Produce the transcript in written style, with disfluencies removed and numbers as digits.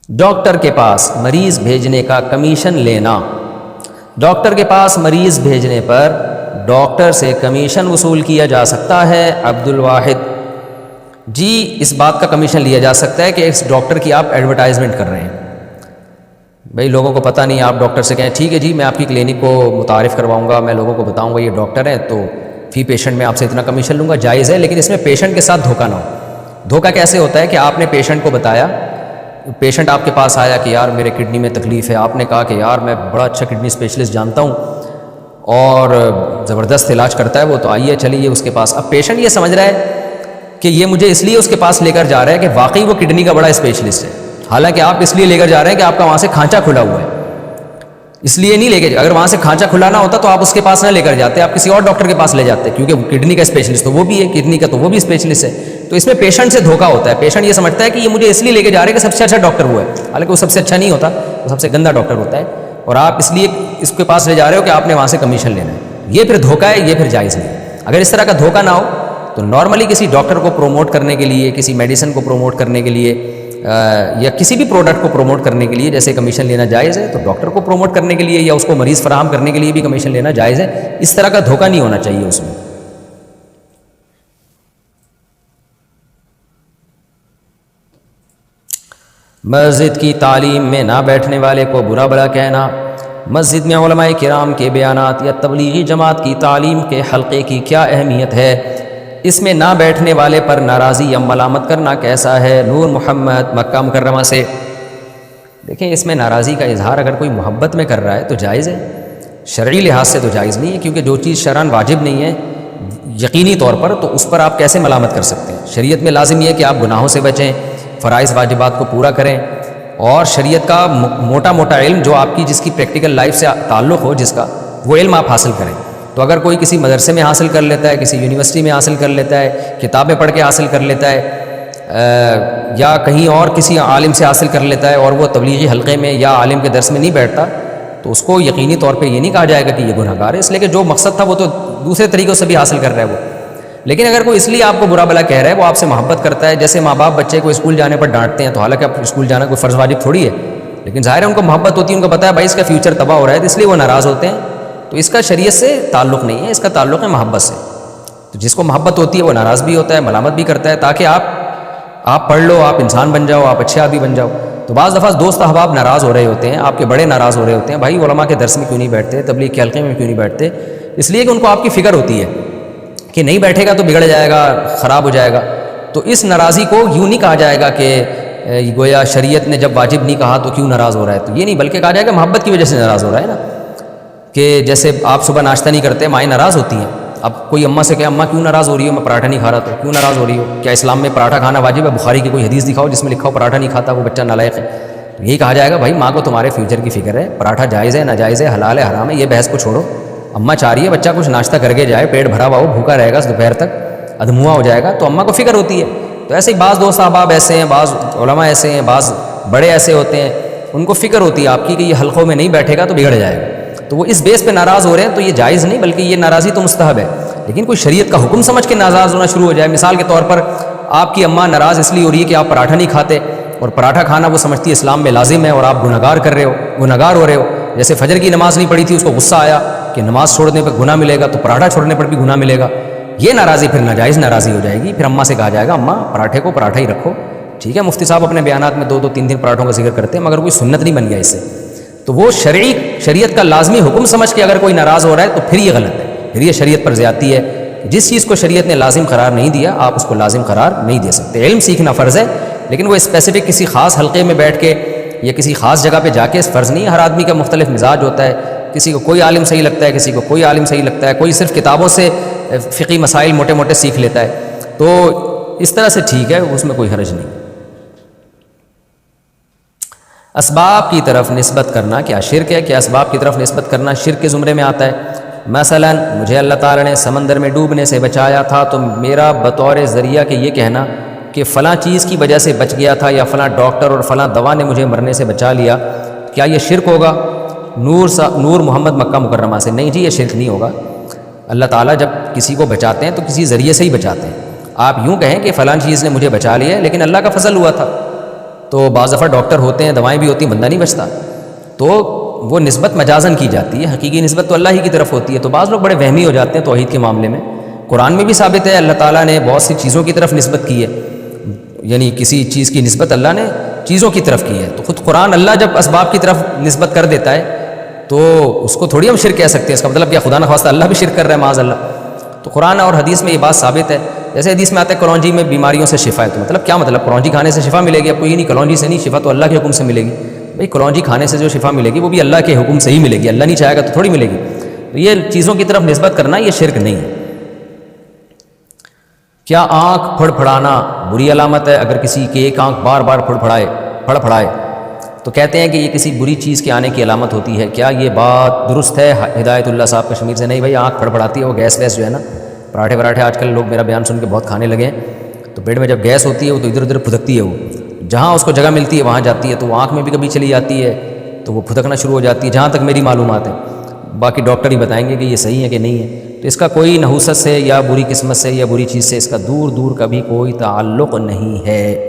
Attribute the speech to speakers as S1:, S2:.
S1: Doctor کے پاس مریض بھیجنے کا کمیشن لینا۔ ڈاکٹر کے پاس مریض بھیجنے پر ڈاکٹر سے کمیشن وصول کیا جا سکتا ہے۔ عبد الواحد: جی اس بات کا کمیشن لیا جا سکتا ہے کہ اس ڈاکٹر کی آپ ایڈورٹائزمنٹ کر رہے ہیں، بھئی لوگوں کو پتہ نہیں، آپ ڈاکٹر سے کہیں ٹھیک ہے جی میں آپ کی کلینک کو متعارف کرواؤں گا، میں لوگوں کو بتاؤں گا یہ ڈاکٹر ہیں، تو فی پیشنٹ میں آپ سے اتنا کمیشن لوں گا، جائز ہے، لیکن اس میں پیشنٹ کے ساتھ دھوکہ نہ ہو۔ دھوکہ کیسے ہوتا ہے کہ آپ نے پیشنٹ کو بتایا، پیشنٹ آپ کے پاس آیا کہ یار میرے کڈنی میں تکلیف ہے، آپ نے کہا کہ یار میں بڑا اچھا کڈنی اسپیشلسٹ جانتا ہوں اور زبردست علاج کرتا ہے وہ، تو آئیے چلیے اس کے پاس۔ اب پیشنٹ یہ سمجھ رہا ہے کہ یہ مجھے اس لیے اس کے پاس لے کر جا رہا ہے کہ واقعی وہ کڈنی کا بڑا اسپیشلسٹ ہے، حالانکہ آپ اس لیے لے کر جا رہے ہیں کہ آپ کا وہاں سے کھانچہ کھلا ہوا ہے، اس لیے نہیں لے کے، اگر وہاں سے کھانچہ کھلا نہ ہوتا تو آپ اس کے پاس نہ لے کر جاتے، آپ کسی اور ڈاکٹر کے پاس لے جاتے، کیونکہ کڈنی کا اسپیشلسٹ تو وہ بھی ہے، کڈنی کا تو وہ بھی اسپیشلسٹ ہے۔ تو اس میں پیشنٹ سے دھوکہ ہوتا ہے، پیشنٹ یہ سمجھتا ہے کہ یہ مجھے اس لیے لے کے جا رہے ہیں کہ سب سے اچھا ڈاکٹر وہ ہے، حالانکہ وہ سب سے اچھا نہیں ہوتا، وہ سب سے گندا ڈاکٹر ہوتا ہے، اور آپ اس لیے اس کے پاس لے جا رہے ہو کہ آپ نے وہاں سے کمیشن لینا ہے۔ یہ پھر دھوکہ ہے، یہ پھر جائز نہیں۔ اگر اس طرح کا دھوکہ نہ ہو تو نارملی کسی ڈاکٹر کو پروموٹ کرنے کے لیے، کسی میڈیسن کو پروموٹ کرنے کے لیے یا کسی بھی پروڈکٹ کو پروموٹ کرنے کے لیے جیسے کمیشن لینا جائز ہے، تو ڈاکٹر کو پروموٹ کرنے کے لیے یا اس کو مریض فراہم کرنے کے لیے بھی کمیشن لینا جائز ہے۔ اس طرح کا دھوکہ نہیں ہونا چاہیے اس میں۔ مسجد کی تعلیم میں نہ بیٹھنے والے کو برا بھلا کہنا۔ مسجد میں علماء کرام کے بیانات یا تبلیغی جماعت کی تعلیم کے حلقے کی کیا اہمیت ہے؟ اس میں نہ بیٹھنے والے پر ناراضی یا ملامت کرنا کیسا ہے؟ نور محمد مکہ مکرمہ سے۔ دیکھیں اس میں ناراضی کا اظہار اگر کوئی محبت میں کر رہا ہے تو جائز ہے، شرعی لحاظ سے تو جائز نہیں ہے، کیونکہ جو چیز شرعاً واجب نہیں ہے یقینی طور پر، تو اس پر آپ کیسے ملامت کر سکتے ہیں؟ شریعت میں لازم یہ ہے کہ آپ گناہوں سے بچیں، فرائض واجبات کو پورا کریں، اور شریعت کا موٹا موٹا علم جو آپ کی جس کی پریکٹیکل لائف سے تعلق ہو، جس کا وہ علم آپ حاصل کریں۔ تو اگر کوئی کسی مدرسے میں حاصل کر لیتا ہے، کسی یونیورسٹی میں حاصل کر لیتا ہے، کتابیں پڑھ کے حاصل کر لیتا ہے، یا کہیں اور کسی عالم سے حاصل کر لیتا ہے اور وہ تبلیغی حلقے میں یا عالم کے درس میں نہیں بیٹھتا، تو اس کو یقینی طور پہ یہ نہیں کہا جائے گا کہ یہ گناہ گار ہے، اس لیے کہ جو مقصد تھا وہ تو دوسرے طریقوں سے بھی حاصل کر رہا ہے وہ۔ لیکن اگر کوئی اس لیے آپ کو برا بھلا کہہ رہا ہے، وہ آپ سے محبت کرتا ہے، جیسے ماں باپ بچے کو اسکول جانے پر ڈانٹتے ہیں، تو حالانکہ اب اسکول جانا کوئی فرض واجب تھوڑی ہے، لیکن ظاہر ہے ان کو محبت ہوتی ہے، ان کو پتہ ہے بھائی اس کا فیوچر تباہ ہو رہا ہے، تو اس لیے وہ ناراض ہوتے ہیں۔ تو اس کا شریعت سے تعلق نہیں ہے، اس کا تعلق ہے محبت سے۔ تو جس کو محبت ہوتی ہے وہ ناراض بھی ہوتا ہے، ملامت بھی کرتا ہے، تاکہ آپ پڑھ لو، آپ انسان بن جاؤ، آپ اچھے آدمی بن جاؤ۔ تو بعض دفعہ دوست احباب ناراض ہو رہے ہوتے ہیں، آپ کے بڑے ناراض ہو رہے ہوتے ہیں، بھائی علماء کے درس میں کیوں نہیں بیٹھتے، تبلیغ کے حلقے میں کیوں نہیں بیٹھتے؟ اس لیے کہ ان کو آپ کی فکر ہوتی ہے کہ نہیں بیٹھے گا تو بگڑ جائے گا، خراب ہو جائے گا۔ تو اس ناراضی کو یوں نہیں کہا جائے گا کہ گویا شریعت نے جب واجب نہیں کہا تو کیوں ناراض ہو رہا ہے، تو یہ نہیں، بلکہ کہا جائے گا محبت کی وجہ سے ناراض ہو رہا ہے نا، کہ جیسے آپ صبح ناشتہ نہیں کرتے، مائیں ناراض ہوتی ہیں۔ اب کوئی اماں سے کہ اماں کیوں ناراض ہو رہی ہو، میں پراٹھا نہیں کھا رہا، تو کیوں ناراض ہو رہی ہو؟ کیا اسلام میں پراٹھا کھانا واجب ہے؟ بخاری کی کوئی حدیث دکھاؤ جس میں لکھا ہو پراٹھا نہیں کھاتا وہ بچہ نالائق ہے۔ یہی کہا جائے گا بھائی ماں کو تمہارے فیوچر کی فکر ہے، پراٹھا جائز ہے ناجائز ہے، حلال ہے حرام ہے، یہ بحث کو چھوڑو، اماں چاہ رہی ہے بچہ کچھ ناشتہ کر کے جائے، پیٹ بھرا ہوا ہو، بھوکا رہے گا دوپہر تک، ادھموا ہو جائے گا، تو اماں کو فکر ہوتی ہے۔ تو ایسے ہی بعض دوست احباب ایسے ہیں، بعض علماء ایسے ہیں، بعض بڑے ایسے ہوتے ہیں، ان کو فکر ہوتی ہے آپ کی کہ یہ حلقوں میں نہیں بیٹھے گا تو بگڑ جائے گا، تو وہ اس بیس پہ ناراض ہو رہے ہیں، تو یہ جائز نہیں، بلکہ یہ ناراضی تو مستحب ہے۔ لیکن کوئی شریعت کا حکم سمجھ کے ناراض ہونا شروع ہو جائے، مثال کے طور پر آپ کی اماں ناراض اس لیے ہو رہی ہے کہ آپ پراٹھا نہیں کھاتے، اور پراٹھا کھانا وہ سمجھتی ہے اسلام میں لازم ہے، اور آپ گناہگار ہو رہے ہو، جیسے فجر کی نماز نہیں پڑھی تھی، اس کو غصہ آیا کہ نماز چھوڑنے پر گناہ ملے گا، تو پراٹھا چھوڑنے پر بھی گناہ ملے گا، یہ ناراضی پھر ناجائز ناراضی ہو جائے گی۔ پھر اماں سے کہا جائے گا اماں پراٹھے کو پراٹھا ہی رکھو، ٹھیک ہے، مفتی صاحب اپنے بیانات میں 2-2 3-3 پراٹھوں کا ذکر کرتے ہیں، مگر کوئی سنت نہیں بن گیا اس سے، تو وہ شریعت کا لازمی حکم سمجھ کے اگر کوئی ناراض ہو رہا ہے تو پھر یہ غلط ہے، پھر یہ شریعت پر زیادتی ہے۔ جس چیز کو شریعت نے لازم قرار نہیں دیا آپ اس کو لازم قرار نہیں دے سکتے۔ علم سیکھنا فرض ہے، لیکن وہ اسپیسیفک کسی خاص حلقے میں بیٹھ کے یا کسی خاص جگہ پہ جا کے فرض نہیں ہے۔ ہر آدمی کا مختلف مزاج ہوتا ہے، کسی کو کوئی عالم صحیح لگتا ہے، کسی کو کوئی عالم صحیح لگتا ہے، کوئی صرف کتابوں سے فقہی مسائل موٹے موٹے سیکھ لیتا ہے، تو اس طرح سے ٹھیک ہے، اس میں کوئی حرج نہیں۔ اسباب کی طرف نسبت کرنا کیا شرک ہے؟ کیا اسباب کی طرف نسبت کرنا شرک کے زمرے میں آتا ہے؟ مثلا مجھے اللہ تعالیٰ نے سمندر میں ڈوبنے سے بچایا تھا، تو میرا بطور ذریعہ کہ یہ کہنا کہ فلاں چیز کی وجہ سے بچ گیا تھا، یا فلاں ڈاکٹر اور فلاں دوا نے مجھے مرنے سے بچا لیا، کیا یہ شرک ہوگا؟ نور محمد مکہ مکرمہ سے، نہیں جی یہ شرک نہیں ہوگا۔ اللہ تعالیٰ جب کسی کو بچاتے ہیں تو کسی ذریعے سے ہی بچاتے ہیں۔ آپ یوں کہیں کہ فلاں چیز نے مجھے بچا لیا ہے، لیکن اللہ کا فضل ہوا تھا، تو بعض دفعہ ڈاکٹر ہوتے ہیں، دوائیں بھی ہوتی ہیں، بندہ نہیں بچتا، تو وہ نسبت مجازن کی جاتی ہے، حقیقی نسبت تو اللہ ہی کی طرف ہوتی ہے۔ تو بعض لوگ بڑے وہمی ہو جاتے ہیں توحید کے معاملے میں۔ قرآن میں بھی ثابت ہے اللہ تعالیٰ نے بہت سی چیزوں کی طرف نسبت کی ہے، یعنی کسی چیز کی نسبت اللہ نے چیزوں کی طرف کی ہے، تو خود قرآن اللہ جب اسباب کی طرف نسبت کر دیتا ہے تو اس کو تھوڑی ہم شرک کہہ سکتے ہیں۔ اس کا مطلب کیا خدا نخواستہ اللہ بھی شرک کر رہا ہے معاذ اللہ؟ تو قرآن اور حدیث میں یہ بات ثابت ہے۔ جیسے حدیث میں آتا ہے کلونجی میں بیماریوں سے شفا ہے، تو مطلب کیا مطلب کلونجی کھانے سے شفا ملے گی؟ اب کوئی نہیں، کلونجی سے نہیں، شفا تو اللہ کے حکم سے ملے گی۔ بھئی کلونجی کھانے سے جو شفا ملے گی وہ بھی اللہ کے حکم سے ہی ملے گی، اللہ نہیں چاہے گا تو تھوڑی ملے گی۔ تو یہ چیزوں کی طرف نسبت کرنا یہ شرک نہیں ہے۔ کیا آنکھ پھڑ پھڑانا بری علامت ہے؟ اگر کسی کی ایک آنکھ بار بار پھڑ پھڑائے تو کہتے ہیں کہ یہ کسی بری چیز کے آنے کی علامت ہوتی ہے، کیا یہ بات درست ہے؟ ہدایت اللہ صاحب کشمیر سے۔ نہیں بھائی، آنکھ پھڑ پھڑاتی ہے وہ گیس ویس جو ہے نا، پراٹھے آج کل لوگ میرا بیان سن کے بہت کھانے لگے ہیں، تو پیٹ میں جب گیس ہوتی ہے وہ تو ادھر ادھر پھدکتی ہے، وہ جہاں اس کو جگہ ملتی ہے وہاں جاتی ہے، تو وہ آنکھ میں بھی کبھی چلی جاتی ہے تو وہ پھدکنا شروع ہو جاتی ہے، جہاں تک میری معلومات ہے۔ باقی ڈاکٹر ہی بتائیں گے کہ یہ صحیح ہے کہ نہیں ہے۔ تو اس کا کوئی نحوست سے یا بری قسمت سے یا بری چیز سے اس کا دور کا بھی کوئی تعلق نہیں ہے۔